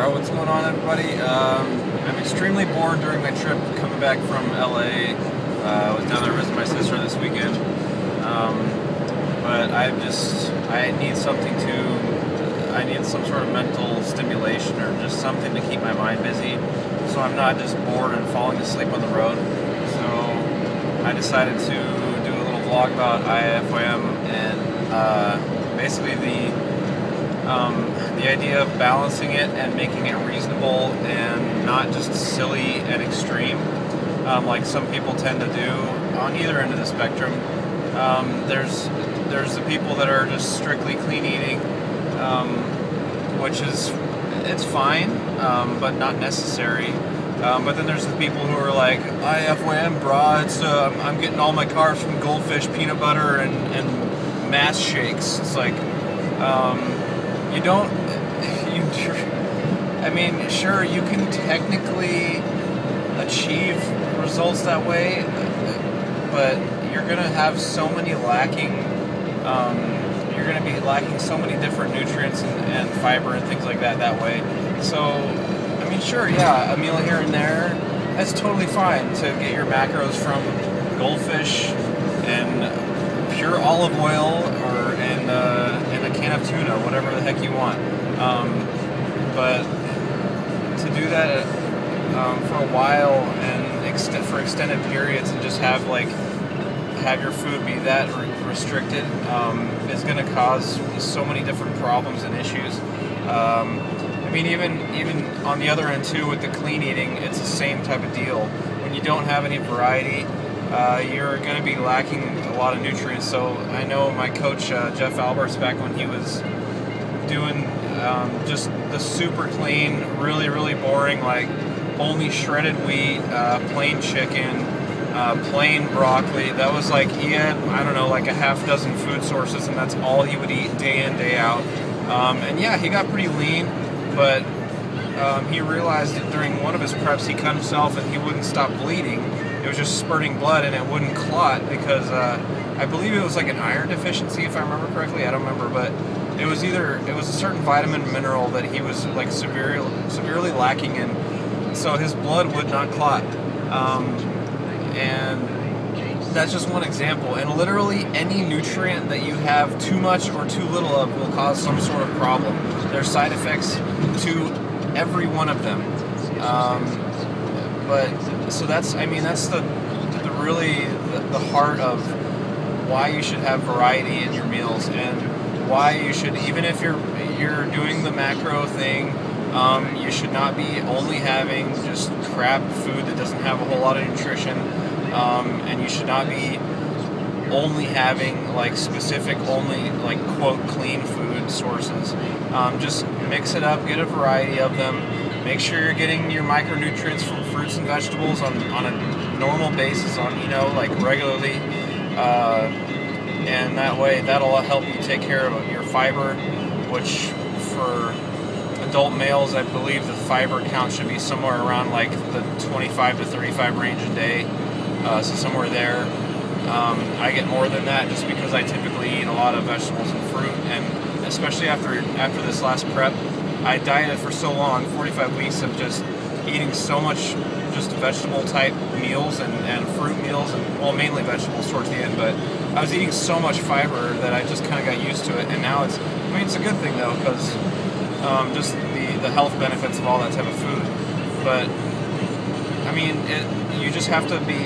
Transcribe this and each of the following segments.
Alright, what's going on, everybody? I'm extremely bored during my trip coming back from LA. I was down there visiting my sister this weekend. But I need some sort of mental stimulation or just something to keep my mind busy so I'm not just bored and falling asleep on the road. So I decided to do a little vlog about Iifym and basically the idea of balancing it and making it reasonable and not just silly and extreme, like some people tend to do on either end of the spectrum. There's the people that are just strictly clean eating, which it's fine, but not necessary. But then there's the people who are like, Iifym, brah, I'm getting all my carbs from goldfish, peanut butter, and mass shakes. It's like, I mean, sure, you can technically achieve results that way, but you're going to have so many lacking, you're going to be lacking so many different nutrients and fiber and things like that way. So, I mean, sure, yeah, a meal here and there, that's totally fine to get your macros from goldfish and pure olive oil or in a can of tuna, whatever the heck you want. But to do that for a while and for extended periods and just have your food be that restricted is going to cause so many different problems and issues. I mean, even on the other end too, with the clean eating, it's the same type of deal. When you don't have any variety, you're going to be lacking a lot of nutrients. So I know my coach Jeff Alberts, back when he was doing just the super clean, really boring, like only shredded wheat, plain chicken, plain broccoli. That was like, he had, I don't know, like a half dozen food sources, and that's all he would eat day in, day out. And yeah, he got pretty lean, but he realized that during one of his preps he cut himself and he wouldn't stop bleeding. It was just spurting blood and it wouldn't clot because I believe it was like an iron deficiency, if I remember correctly. I don't remember, but it was a certain vitamin mineral that he was like severely lacking in, so his blood would not clot. And that's just one example. And literally any nutrient that you have too much or too little of will cause some sort of problem. There's side effects to every one of them. But so that's the heart of why you should have variety in your meals, and why you should, even if you're doing the macro thing, you should not be only having just crap food that doesn't have a whole lot of nutrition, and you should not be only having like specific, only like quote clean food sources. Just mix it up, get a variety of them. Make sure you're getting your micronutrients from fruits and vegetables on a normal basis, like regularly. And that way, that'll help you take care of your fiber, which for adult males, I believe the fiber count should be somewhere around like the 25 to 35 range a day, so somewhere there. I get more than that just because I typically eat a lot of vegetables and fruit, and especially after this last prep, I dieted for so long, 45 weeks of just eating so much just vegetable type meals and fruit meals, and well, mainly vegetables towards the end, but I was eating so much fiber that I just kind of got used to it. And now it's a good thing though, because just the health benefits of all that type of food. But I mean, you just have to be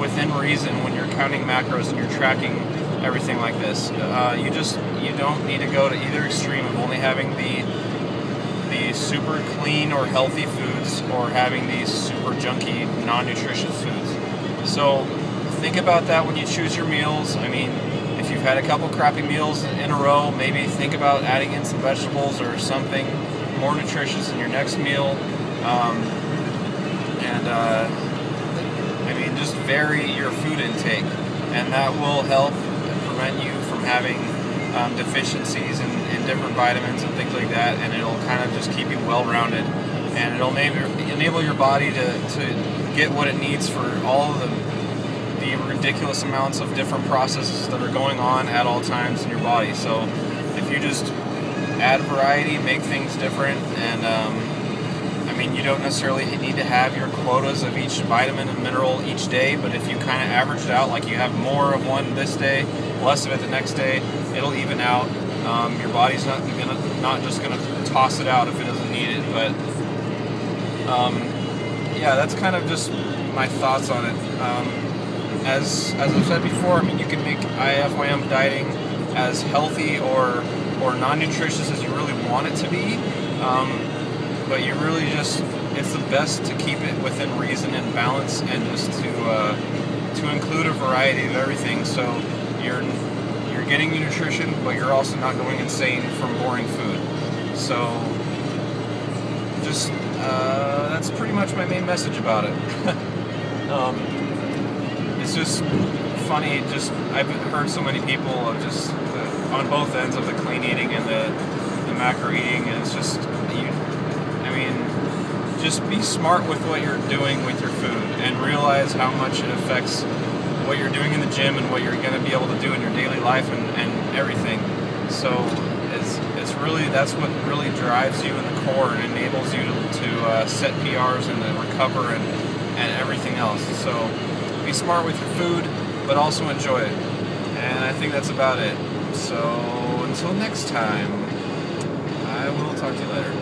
within reason when you're counting macros and you're tracking everything like this. You don't need to go to either extreme of only having the super clean or healthy foods, or having these super junky, non-nutritious foods. So think about that when you choose your meals. I mean, if you've had a couple crappy meals in a row, maybe think about adding in some vegetables or something more nutritious in your next meal. I mean, just vary your food intake, and that will help prevent you from having deficiencies in different vitamins and things like that, and it'll kind of just keep you well-rounded, and it'll maybe enable your body to get what it needs for all of the ridiculous amounts of different processes that are going on at all times in your body. So if you just add variety, make things different, and mean, you don't necessarily need to have your quotas of each vitamin and mineral each day, but if you kind of average it out, like you have more of one this day, less of it the next day, it'll even out. Your body's not just gonna toss it out if it doesn't need it. But yeah, that's kind of just my thoughts on it. As I've said before, I mean, you can make Iifym dieting as healthy or non-nutritious as you really want it to be, but you really it's the best to keep it within reason and balance, and just to include a variety of everything, so you're getting your nutrition, but you're also not going insane from boring food. So just that's pretty much my main message about it. It's just funny. I've heard so many people of just on both ends of the clean eating and the macro eating, and it's just just be smart with what you're doing with your food, and realize how much it affects what you're doing in the gym and what you're going to be able to do in your daily life and everything. So it's really, that's what really drives you in the core and enables you to set PRs and to recover and everything else. So be smart with your food, but also enjoy it. And I think that's about it. So until next time, I will talk to you later.